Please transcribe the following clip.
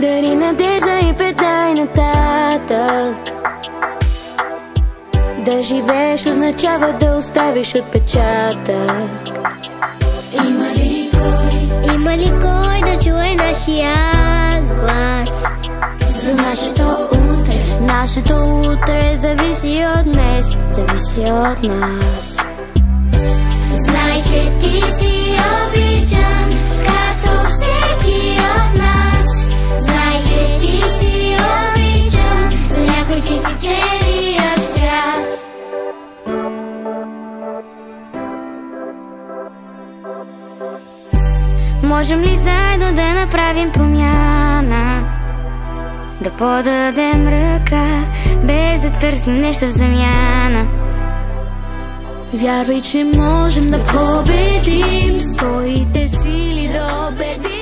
Дари надежда и предай нататък. Да живееш означава да оставиш отпечатък. Има ли кой да чуе нашия глас? За нашето утре. Нашето утре зависи от днес, зависи от нас. Знай, че ти си обичан, както всеки от нас. Знай, че ти си обичан, за някой ти си целия свят. Можем ли заедно да направим промяна? Да подадем ръка, без да търсим нещо в замяна. Вярвай, че можем да победим, своите сили да убедим.